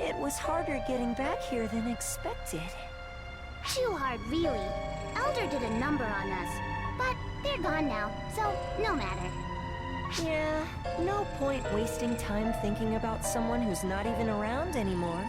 It was harder getting back here than expected. Too hard, really. Elder did a number on us, but they're gone now, so no matter. Yeah, no point wasting time thinking about someone who's not even around anymore.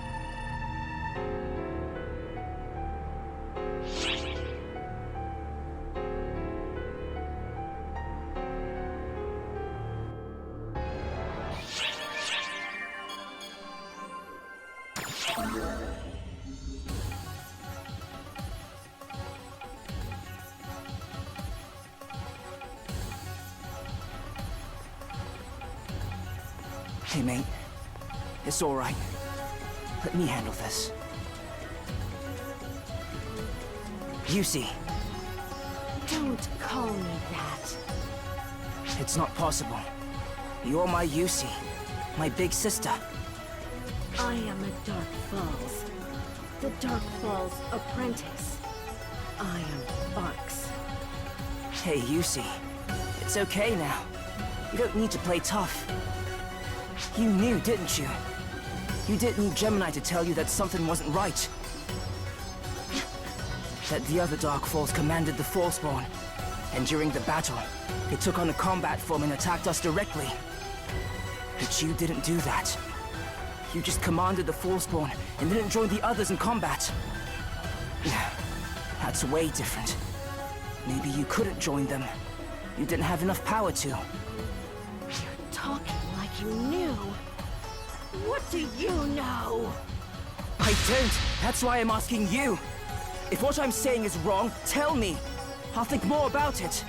Hey, mate. It's all right. Let me handle this. Yusi. Don't call me that. It's not possible. You're my Yusi. My big sister. I am a Dark Falls. The Dark Falls apprentice. I am Barks. Hey, Yusi. It's okay now. You don't need to play tough. You knew, didn't you? You didn't need Gemini to tell you that something wasn't right. That the other Dark Falls commanded the Fallspawn, and during the battle, they took on a combat form and attacked us directly. But you didn't do that. You just commanded the Fallspawn and didn't join the others in combat. That's way different. Maybe you couldn't join them. You didn't have enough power to. You're talking like you knew. What do you know? I don't. That's why I'm asking you. If what I'm saying is wrong, tell me. I'll think more about it.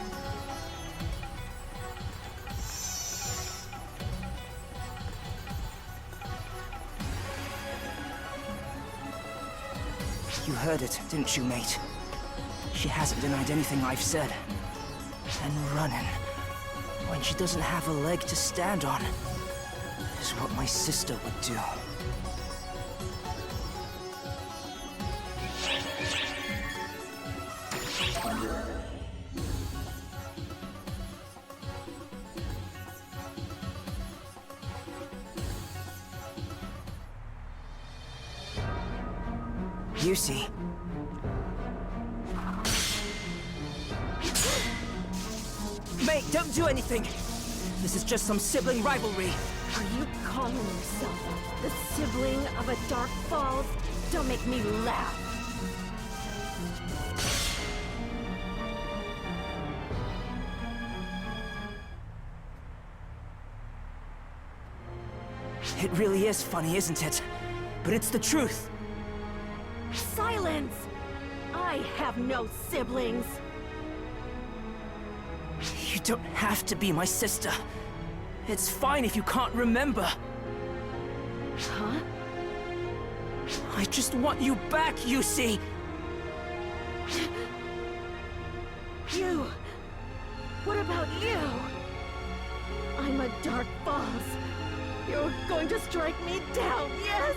You heard it, didn't you, mate? She hasn't denied anything I've said. And running, when she doesn't have a leg to stand on, is what my sister would do. Yusi. Mate, don't do anything! This is just some sibling rivalry. Are you calling yourself the sibling of a Dark Falls? Don't make me laugh. It really is funny, isn't it? But it's the truth. Silence! I have no siblings. You don't have to be my sister. It's fine if you can't remember. Huh? I just want you back, Yusi! You! What about you? I'm a Dark Falls. You're going to strike me down, yes?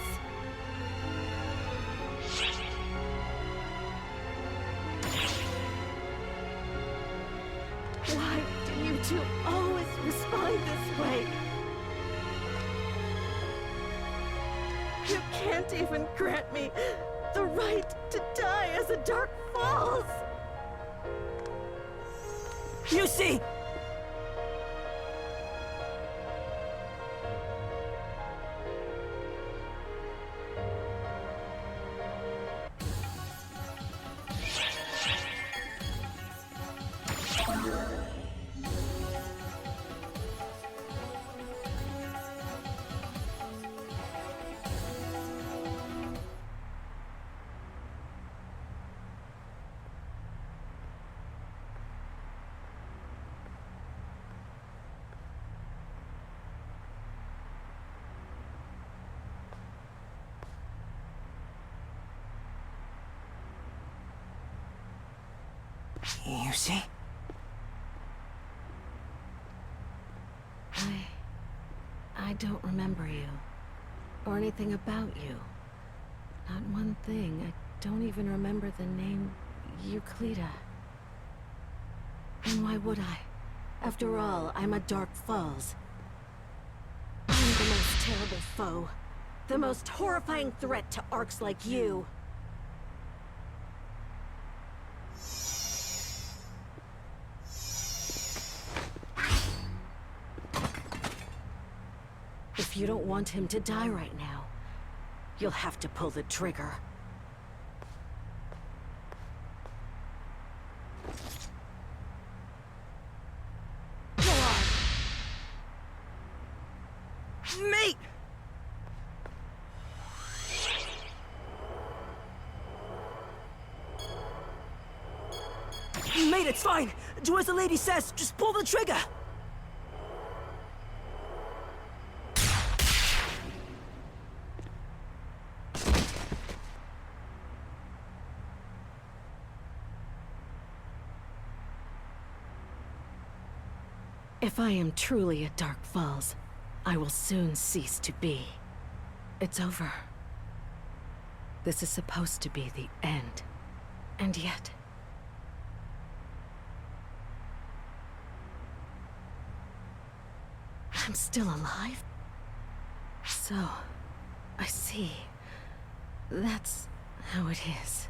Why do you two always respond this way? You can't even grant me the right to die as a Dark Falls! Yusi! Yusi? I don't remember you. Or anything about you. Not one thing. I don't even remember the name Euclida. And why would I? After all, I'm a Dark Falls. I'm the most terrible foe. The most horrifying threat to arcs like you. If you don't want him to die right now, you'll have to pull the trigger. Go on! Mate! Mate, it's fine! Do as the lady says, just pull the trigger! If I am truly a Dark Falls, I will soon cease to be. It's over. This is supposed to be the end. And yet... I'm still alive? So, I see. That's how it is.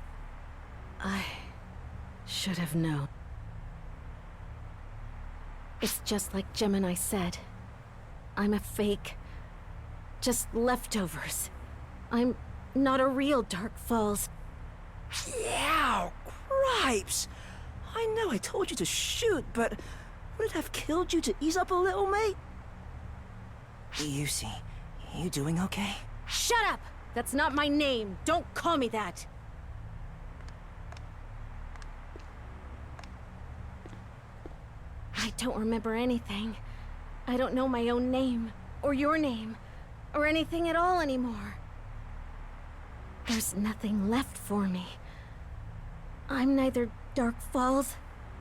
I should have known. It's just like Gemini said. I'm a fake. Just leftovers. I'm not a real Dark Falls. Yeah, cripes! I know I told you to shoot, but would it have killed you to ease up a little, mate? Yusi, you doing okay? Shut up! That's not my name. Don't call me that. I don't remember anything. I don't know my own name, or your name, or anything at all anymore. There's nothing left for me. I'm neither Dark Falls,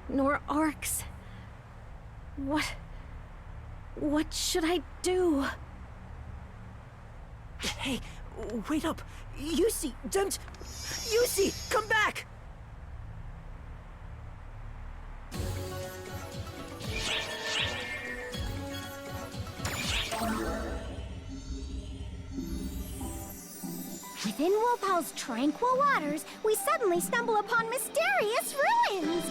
nor Arcs. What should I do? Hey, wait up! Yusi, don't... Yusi, come back! Within Wolfowl's tranquil waters, we suddenly stumble upon mysterious ruins.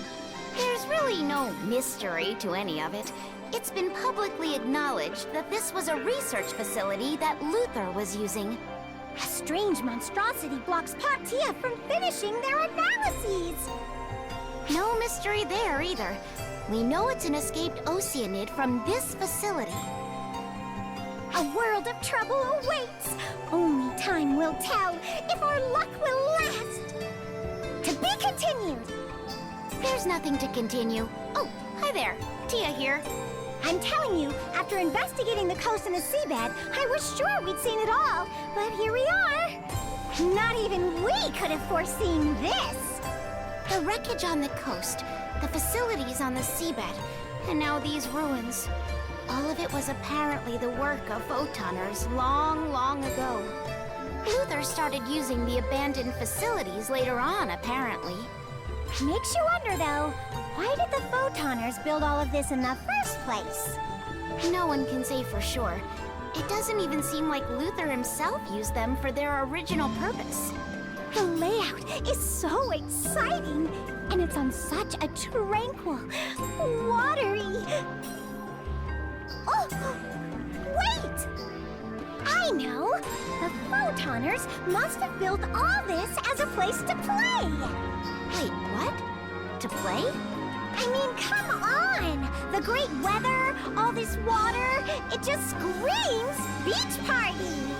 There's really no mystery to any of it. It's been publicly acknowledged that this was a research facility that Luther was using. A strange monstrosity blocks Patia from finishing their analyses. No mystery there either. We know it's an escaped Oceanid from this facility. A world of trouble awaits. Only time will tell if our luck will last. To be continued. There's nothing to continue. Oh, hi there. Tia here. I'm telling you, after investigating the coast and the seabed, I was sure we'd seen it all. But here we are. Not even we could have foreseen this. The wreckage on the coast, the facilities on the seabed, and now these ruins. All of it was apparently the work of Photoners long, long ago. Luther started using the abandoned facilities later on, apparently. Makes you wonder, though, why did the Photoners build all of this in the first place? No one can say for sure. It doesn't even seem like Luther himself used them for their original purpose. The layout is so exciting, and it's on such a tranquil, watery... Oh, wait! I know! The Photoners must have built all this as a place to play! Wait, what? To play? I mean, come on! The great weather, all this water, it just screams beach party!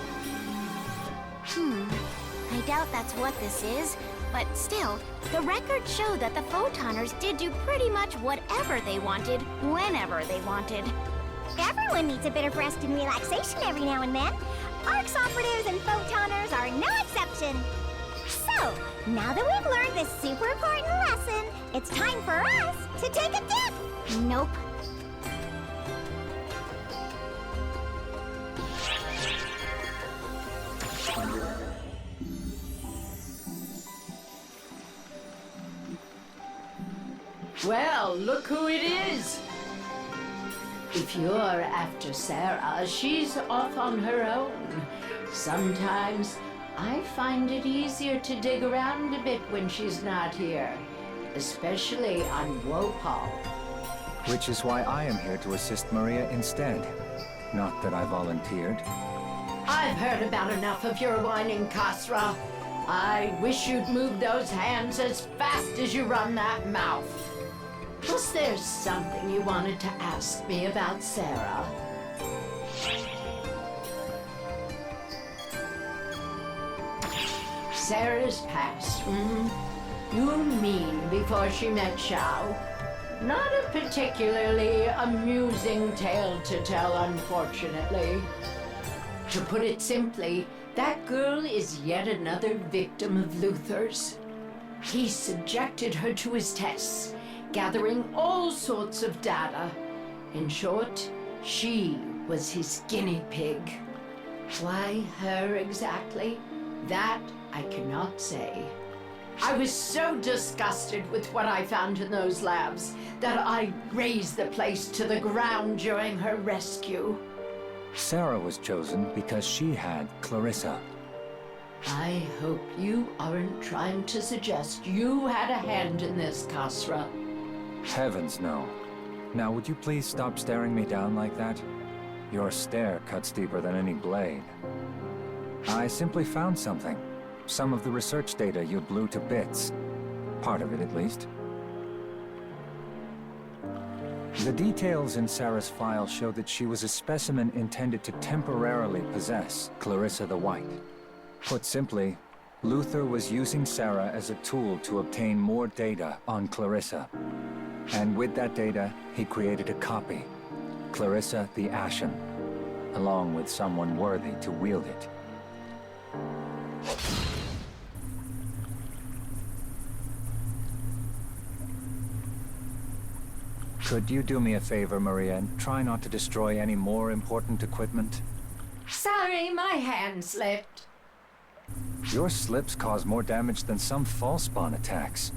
I doubt that's what this is, but still, the records show that the Photoners did do pretty much whatever they wanted, whenever they wanted. Everyone needs a bit of rest and relaxation every now and then. Arcs operatives and Photoners are no exception. So, now that we've learned this super important lesson, it's time for us to take a dip! Nope. Well, look who it is! If you're after Sarah, she's off on her own. Sometimes I find it easier to dig around a bit when she's not here, especially on Wopal. Which is why I am here to assist Maria instead. Not that I volunteered. I've heard about enough of your whining, Kasra. I wish you'd move those hands as fast as you run that mouth. Was there something you wanted to ask me about Sarah? Sarah's past, You mean before she met Xiao? Not a particularly amusing tale to tell, unfortunately. To put it simply, that girl is yet another victim of Luther's. He subjected her to his tests, gathering all sorts of data. In short, she was his guinea pig. Why her exactly? That I cannot say. I was so disgusted with what I found in those labs that I razed the place to the ground during her rescue. Sarah was chosen because she had Clarissa. I hope you aren't trying to suggest you had a hand in this, Kasra. Heavens no. Now would you please stop staring me down like that? Your stare cuts deeper than any blade. I simply found something. Some of the research data you blew to bits. Part of it, at least. The details in Sarah's file show that she was a specimen intended to temporarily possess Clarissa the White. Put simply, Luther was using Sarah as a tool to obtain more data on Clarissa. And with that data, he created a copy, Clarissa the Ashen, along with someone worthy to wield it. Could you do me a favor, Maria, and try not to destroy any more important equipment? Sorry, my hand slipped. Your slips cause more damage than some false-spawn attacks.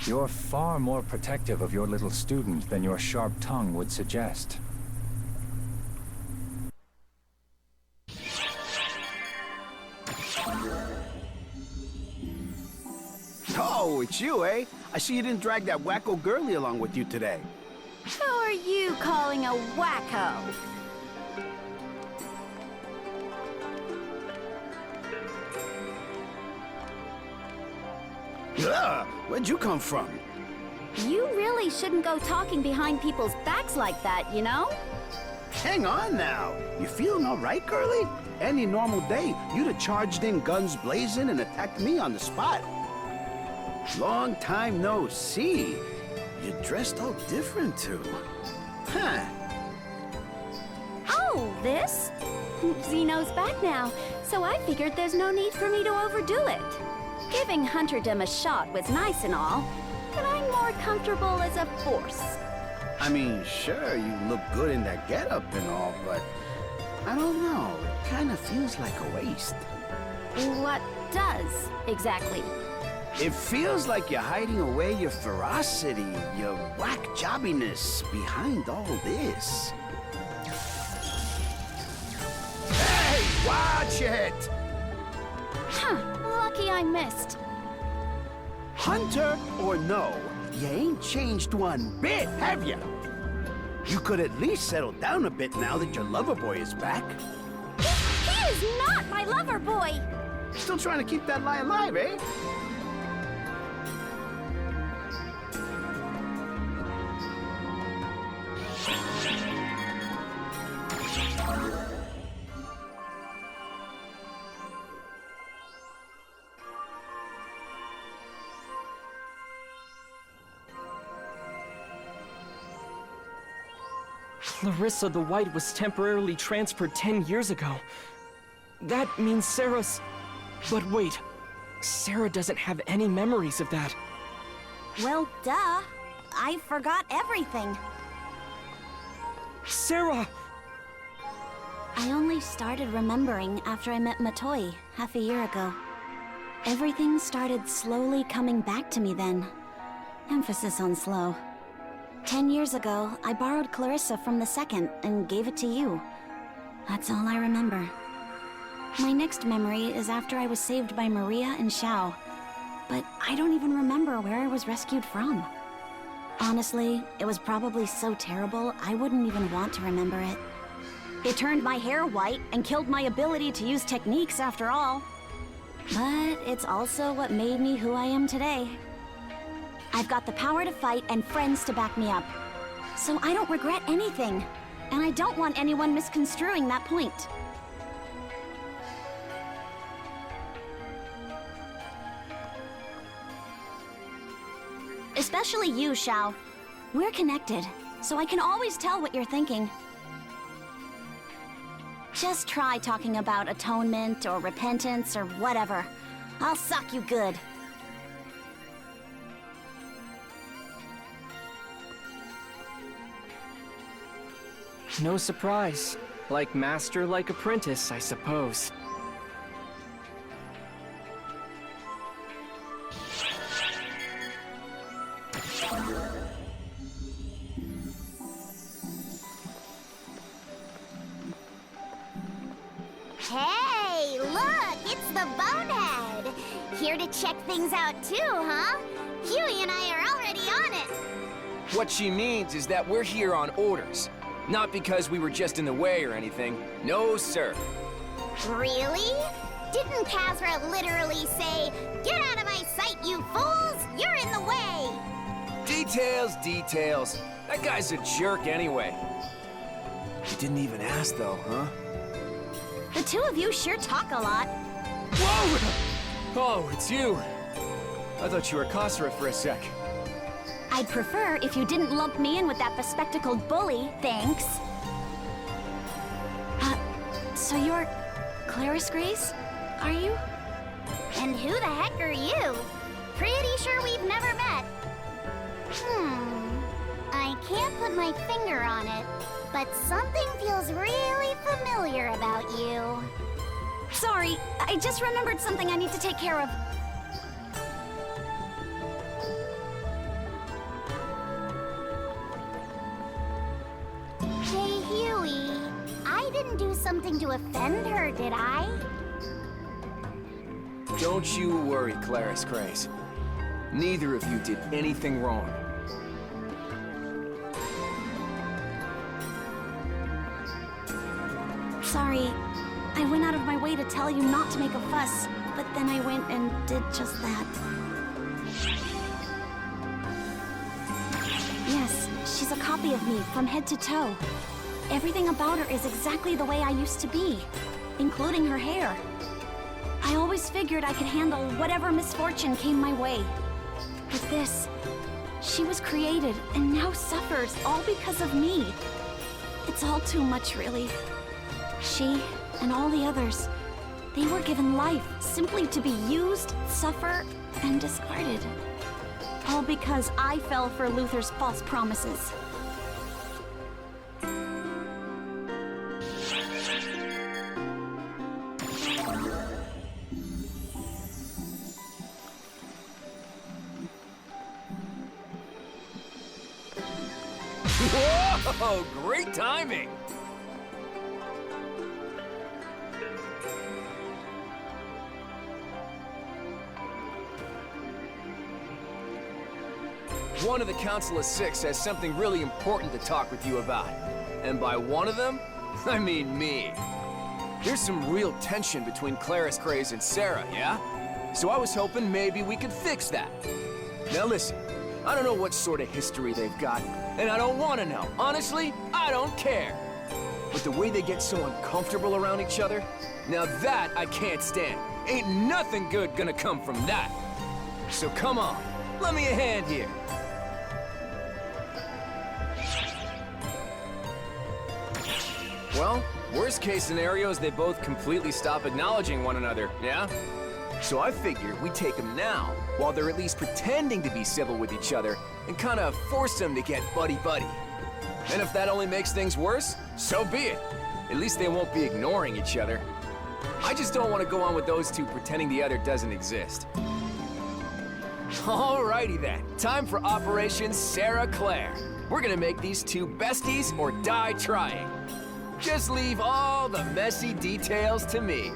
You're far more protective of your little student than your sharp tongue would suggest. Oh, it's you, eh? I see you didn't drag that wacko girlie along with you today. Who are you calling a wacko? Ugh, where'd you come from? You really shouldn't go talking behind people's backs like that, you know? Hang on now. You feeling all right, girlie? Any normal day, you'd have charged in guns blazing and attacked me on the spot. Long time no see. You're dressed all different, too. Huh. Oh, this? Zeno's back now, so I figured there's no need for me to overdo it. Giving Hunterdom a shot was nice and all, but I'm more comfortable as a force. I mean, sure, you look good in that getup and all, but I don't know. It kind of feels like a waste. What does, exactly? It feels like you're hiding away your ferocity, your whack jobbiness behind all this. Hey, watch it! Huh, lucky I missed. Hunter or no, you ain't changed one bit, have you? You could at least settle down a bit now that your lover boy is back. He is not my lover boy! Still trying to keep that lie alive, eh? Clarissa the White was temporarily transferred 10 years ago. That means Sarah's... But wait, Sarah doesn't have any memories of that. Well, duh. I forgot everything. Sarah! I only started remembering after I met Matoi half a year ago. Everything started slowly coming back to me then. Emphasis on slow. 10 years ago, I borrowed Clarissa from the second and gave it to you. That's all I remember. My next memory is after I was saved by Maria and Xiao, but I don't even remember where I was rescued from. Honestly, it was probably so terrible, I wouldn't even want to remember it. It turned my hair white and killed my ability to use techniques after all. But it's also what made me who I am today. I've got the power to fight and friends to back me up. So I don't regret anything. And I don't want anyone misconstruing that point. Especially you, Xiao. We're connected, so I can always tell what you're thinking. Just try talking about atonement or repentance or whatever. I'll sock you good. No surprise. Like master, like apprentice, I suppose. Hey, look! It's the Bonehead! Here to check things out too, huh? Huey and I are already on it! What she means is that we're here on orders. Not because we were just in the way or anything. No, sir. Really? Didn't Kazra literally say, "Get out of my sight, you fools! You're in the way!" Details, details. That guy's a jerk anyway. You didn't even ask though, huh? The two of you sure talk a lot. Whoa! Oh, it's you. I thought you were Kasra for a sec. I'd prefer if you didn't lump me in with that bespectacled bully, thanks. So you're Claris Grace, are you? And who the heck are you? Pretty sure we've never met. I can't put my finger on it, but something feels really familiar about you. Sorry, I just remembered something I need to take care of. Hey, Huey. I didn't do something to offend her, did I? Don't you worry, Claris Grace. Neither of you did anything wrong. Sorry, I went out of my way to tell you not to make a fuss, but then I went and did just that. Yes, she's a copy of me from head to toe. Everything about her is exactly the way I used to be, including her hair. I always figured I could handle whatever misfortune came my way. But this, she was created and now suffers all because of me. It's all too much, really. She and all the others, they were given life simply to be used, suffer, and discarded. All because I fell for Luther's false promises. Whoa! Great timing! One of the Council of Six has something really important to talk with you about. And by one of them, I mean me. There's some real tension between Claris Grace and Sarah, yeah? So I was hoping maybe we could fix that. Now listen, I don't know what sort of history they've got, and I don't want to know. Honestly, I don't care. But the way they get so uncomfortable around each other, now that I can't stand. Ain't nothing good gonna come from that. So come on, lend me a hand here. Well, worst case scenario is they both completely stop acknowledging one another, yeah? So I figured we take them now, while they're at least pretending to be civil with each other, and kind of force them to get buddy-buddy. And if that only makes things worse, so be it. At least they won't be ignoring each other. I just don't want to go on with those two pretending the other doesn't exist. Alrighty then, time for Operation Sarah Claire. We're gonna make these two besties or die trying. Just leave all the messy details to me.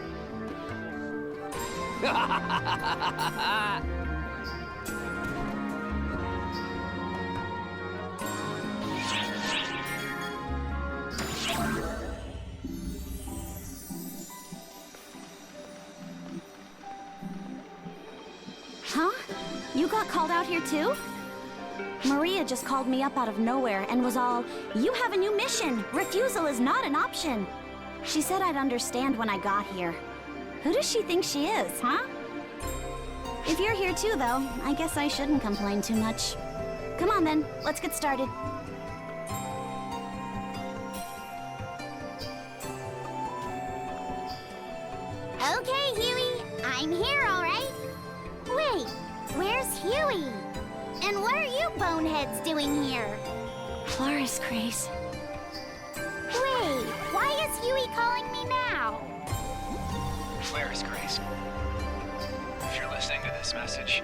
Huh? You got called out here too? Maria just called me up out of nowhere and was all, "You have a new mission. Refusal is not an option." She said I'd understand when I got here. Who does she think she is, huh? If you're here too, though, I guess I shouldn't complain too much. Come on then, let's get started. Okay, Huey, I'm here, all right? Wait, where's Huey? And what are you boneheads doing here? Floris Craze. Wait, why is Huey calling me now? Claire's Grace. If you're listening to this message,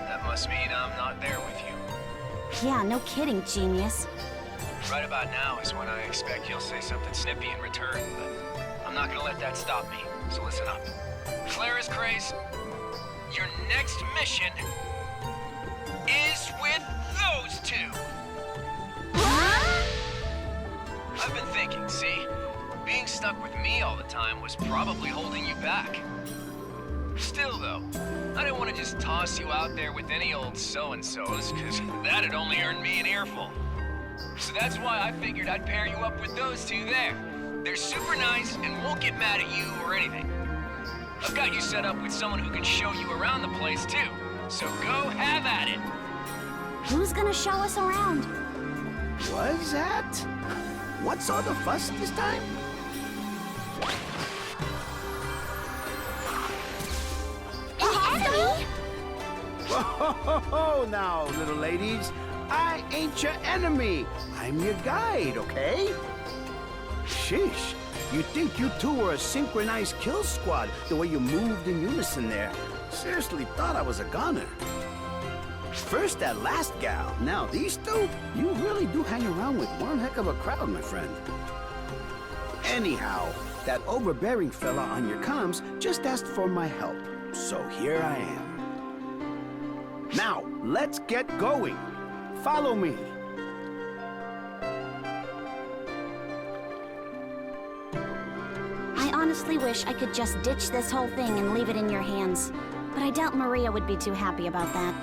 that must mean I'm not there with you. Yeah, no kidding, genius. Right about now is when I expect you'll say something snippy in return, but I'm not gonna let that stop me, so listen up. Claire's Grace, your next mission is with those two. Huh? I've been thinking, see? Being stuck with me all the time was probably holding you back. Still, though, I didn't want to just toss you out there with any old so-and-sos, because that'd only earn me an earful. So that's why I figured I'd pair you up with those two there. They're super nice and won't get mad at you or anything. I've got you set up with someone who can show you around the place, too. So go have at it. Who's gonna show us around? What's that? What's all the fuss this time? Anthony? Whoa, now, little ladies. I ain't your enemy. I'm your guide, okay? Sheesh. You'd think you two were a synchronized kill squad, the way you moved in unison there. Seriously thought I was a goner. First that last gal, now these two, you really do hang around with one heck of a crowd, my friend. Anyhow, that overbearing fella on your comms just asked for my help, so here I am. Now, let's get going. Follow me. I honestly wish I could just ditch this whole thing and leave it in your hands. But I doubt Maria would be too happy about that.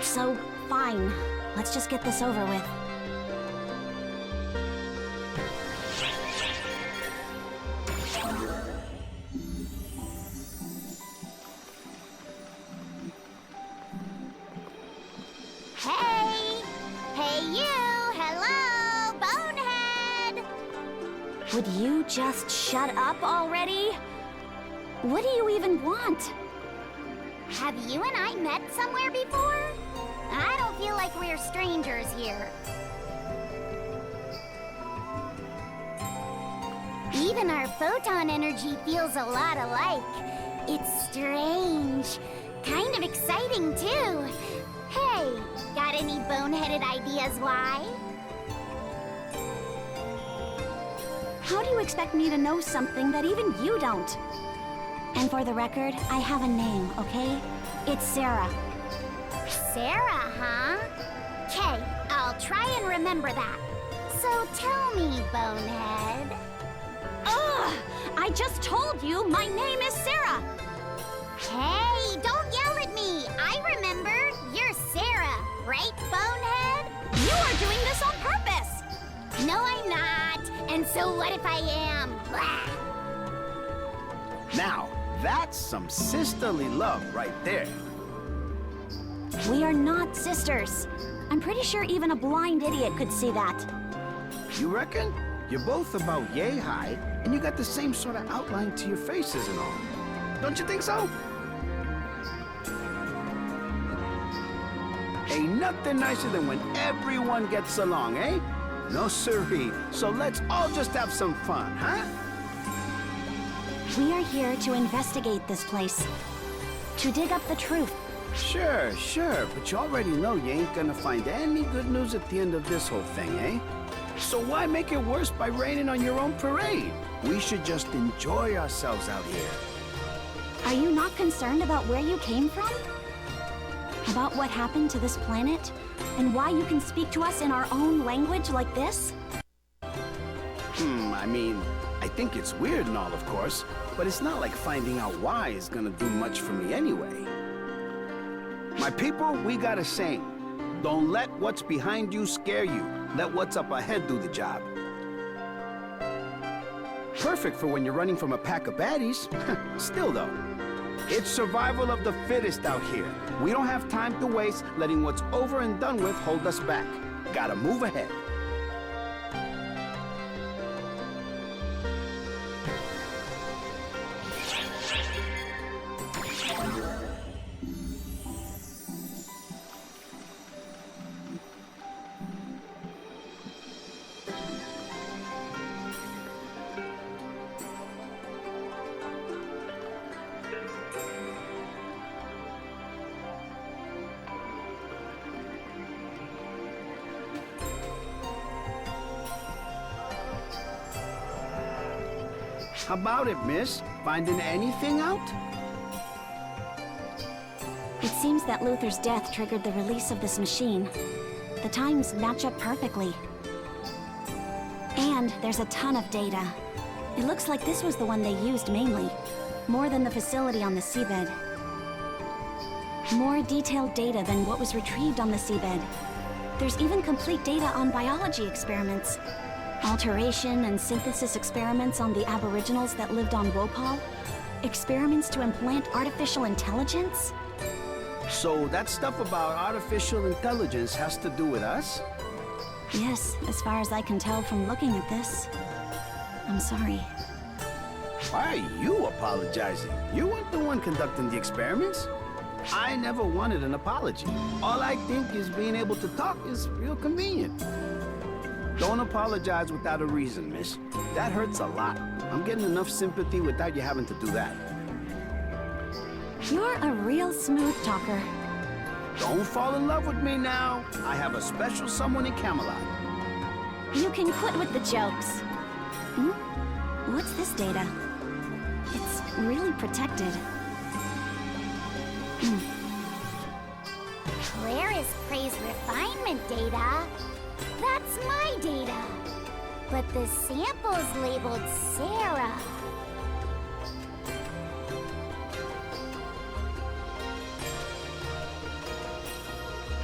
So, fine. Let's just get this over with. Hey! Hey you! Hello! Bonehead! Would you just shut up already? What do you even want? Have you and I met somewhere before? I don't feel like we're strangers here. Even our photon energy feels a lot alike. It's strange. Kind of exciting, too. Hey, got any boneheaded ideas why? How do you expect me to know something that even you don't? And for the record, I have a name, okay? It's Sarah. Sarah, huh? Okay, I'll try and remember that. So tell me, Bonehead. Ugh! I just told you my name is Sarah! Hey, don't yell at me! I remember. You're Sarah, right, Bonehead? You are doing this on purpose! No, I'm not. And so what if I am? Blah. Now, that's some sisterly love right there. We are not sisters. I'm pretty sure even a blind idiot could see that. You reckon? You're both about yay high, and you got the same sort of outline to your faces and all. Don't you think so? Ain't nothing nicer than when everyone gets along, eh? No siree. So let's all just have some fun, huh? We are here to investigate this place. To dig up the truth. Sure, but you already know you ain't gonna find any good news at the end of this whole thing, eh? So why make it worse by raining on your own parade? We should just enjoy ourselves out here. Are you not concerned about where you came from? About what happened to this planet? And why you can speak to us in our own language like this? I mean, I think it's weird and all, of course, but it's not like finding out why is gonna do much for me anyway. My people, we got a saying. Don't let what's behind you scare you. Let what's up ahead do the job. Perfect for when you're running from a pack of baddies. Still though, it's survival of the fittest out here. We don't have time to waste letting what's over and done with hold us back. Gotta move ahead. How about it, miss? Finding anything out? It seems that Luther's death triggered the release of this machine. The times match up perfectly. And there's a ton of data. It looks like this was the one they used mainly. More than the facility on the seabed. More detailed data than what was retrieved on the seabed. There's even complete data on biology experiments. Alteration and synthesis experiments on the aboriginals that lived on Wopal. Experiments to implant artificial intelligence. So that stuff about artificial intelligence has to do with us? Yes, as far as I can tell from looking at this. I'm sorry. Why are you apologizing? You weren't the one conducting the experiments. I never wanted an apology. All I think is being able to talk is real convenient. Don't apologize without a reason, miss. That hurts a lot. I'm getting enough sympathy without you having to do that. You're a real smooth talker. Don't fall in love with me now. I have a special someone in Camelot. You can quit with the jokes. Hmm? What's this data? It's really protected. Claris praised refinement data. That's my data. But the sample's labeled Sarah.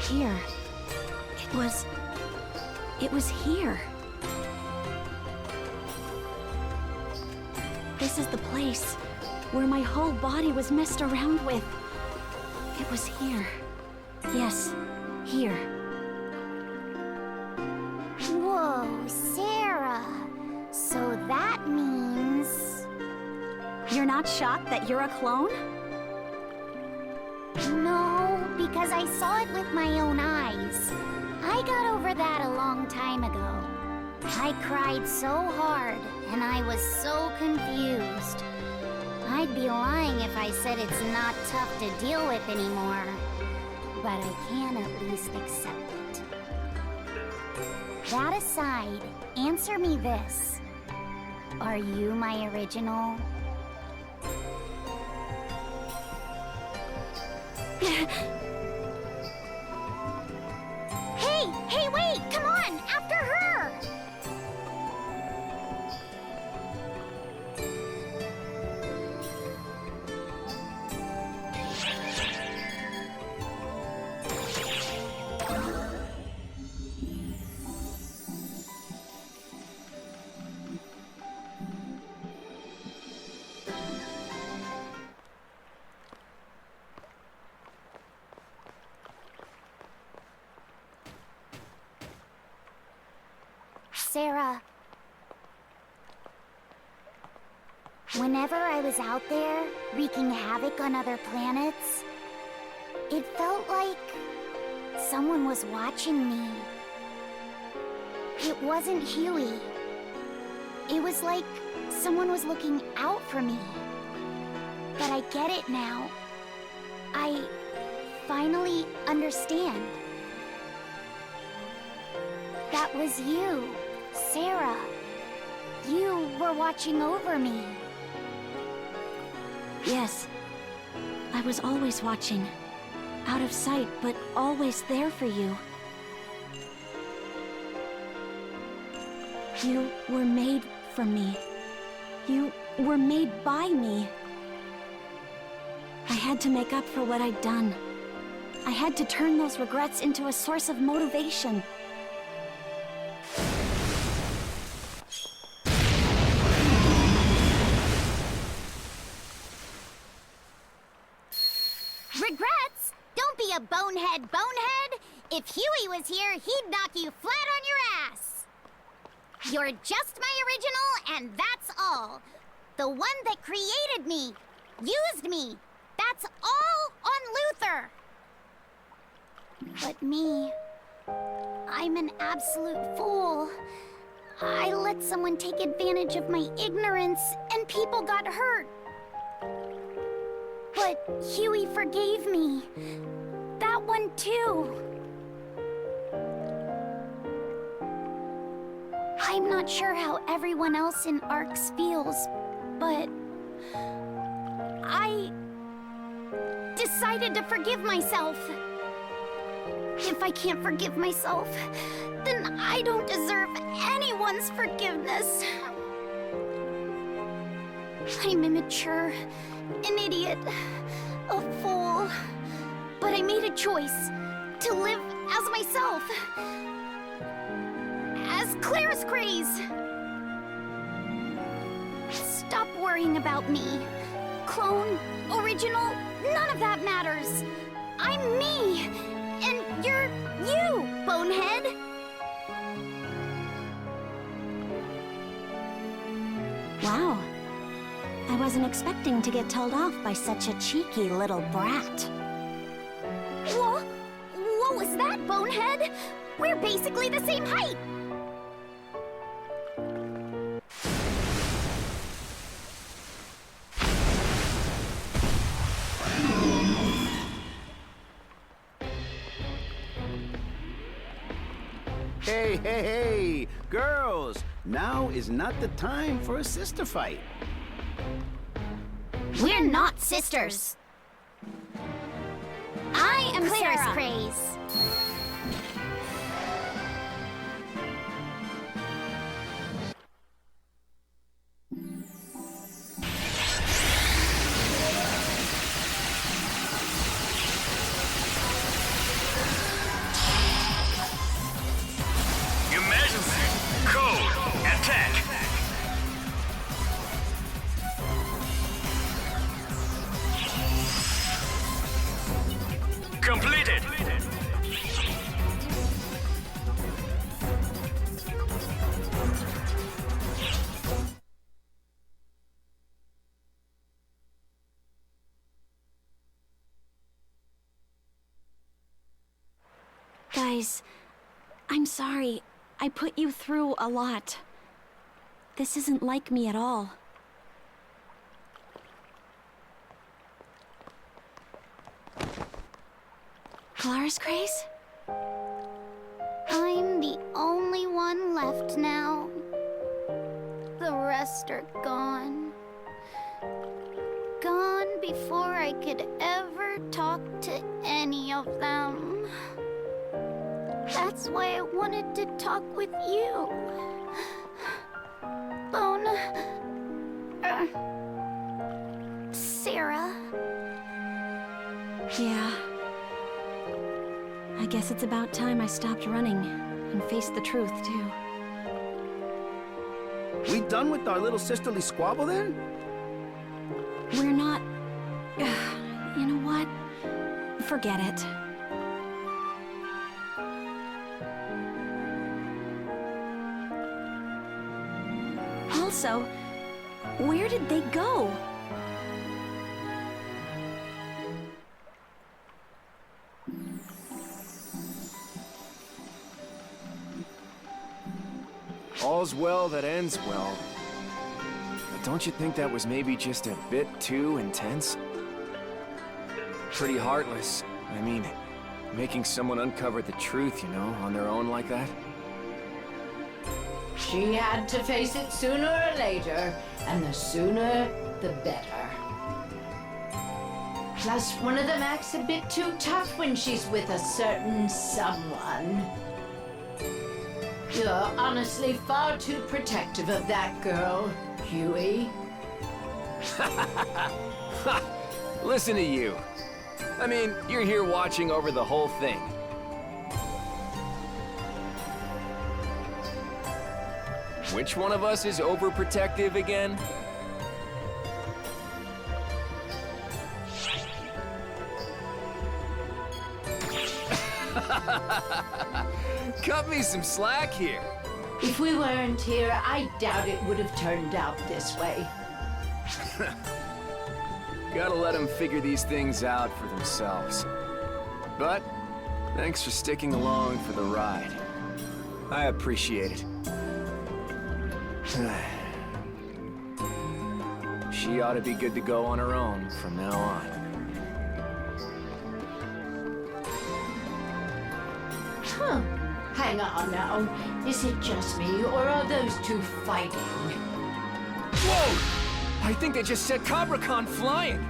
Here. It was here. This is the place where my whole body was messed around with. It was here. Yes, here. Whoa, Sarah. So that means... You're not shocked that you're a clone? No, because I saw it with my own eyes. I got over that a long time ago. I cried so hard, and I was so confused. I'd be lying if I said it's not tough to deal with anymore. But I can at least accept it. That aside, answer me this. Are you my original? Hey, wait! Come on! After her! Sarah, whenever I was out there, wreaking havoc on other planets, it felt like someone was watching me. It wasn't Huey. It was like someone was looking out for me. But I get it now. I finally understand. That was you, Sarah. You were watching over me. Yes. I was always watching. Out of sight, but always there for you. You were made for me. You were made by me. I had to make up for what I'd done. I had to turn those regrets into a source of motivation. Regrets? Don't be a bonehead, bonehead! If Huey was here, he'd knock you flat on your ass! You're just my original, and that's all. The one that created me, used me. That's all on Luther. But me, I'm an absolute fool. I let someone take advantage of my ignorance, and people got hurt. But Huey forgave me. That one too. I'm not sure how everyone else in Arcs feels, but I decided to forgive myself. If I can't forgive myself, then I don't deserve anyone's forgiveness. I'm immature, an idiot, a fool. But I made a choice to live as myself. As Claire's Craze. Stop worrying about me. Clone, original, none of that matters. I'm me, and you're you, bonehead. Wow. I wasn't expecting to get told off by such a cheeky little brat. What was that, bonehead? We're basically the same height. Hey, girls! Now is not the time for a sister fight. We're not sisters. I am Claire's Sarah. Craze. Emergency! Code! Attack! Completed! Guys, I'm sorry. I put you through a lot. This isn't like me at all. Clara's Craze? I'm the only one left now. The rest are gone. Gone before I could ever talk to any of them. That's why I wanted to talk with you. Sarah. Yeah. I guess it's about time I stopped running and faced the truth, too. We done with our little sisterly squabble then? We're not... You know what? Forget it. Also, where did they go? All's well that ends well. But don't you think that was maybe just a bit too intense? Pretty heartless, I mean, making someone uncover the truth, you know, on their own like that? She had to face it sooner or later, and the sooner, the better. Plus, one of them acts a bit too tough when she's with a certain someone. You're honestly far too protective of that girl, Huey. Listen to you. I mean, you're here watching over the whole thing. Which one of us is overprotective again? Cut me some slack here. If we weren't here, I doubt it would have turned out this way. Gotta let them figure these things out for themselves. But, thanks for sticking along for the ride. I appreciate it. She ought to be good to go on her own from now on. Huh. Hang on now. Is it just me, or are those two fighting? Whoa! I think they just set CobraCon flying!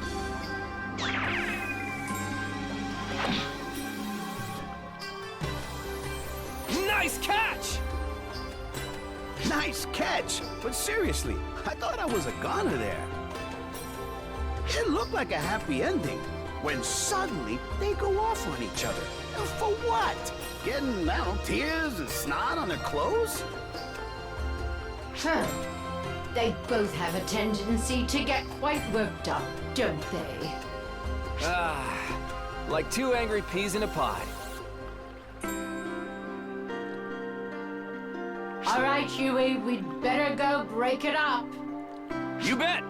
Nice catch! Nice catch! But seriously, I thought I was a goner there. It looked like a happy ending, when suddenly they go off on each other. And for what? Getting, I don't know, tears and snot on their clothes? Huh. They both have a tendency to get quite worked up, don't they? Like two angry peas in a pod. All right, Huey, we'd better go break it up. You bet!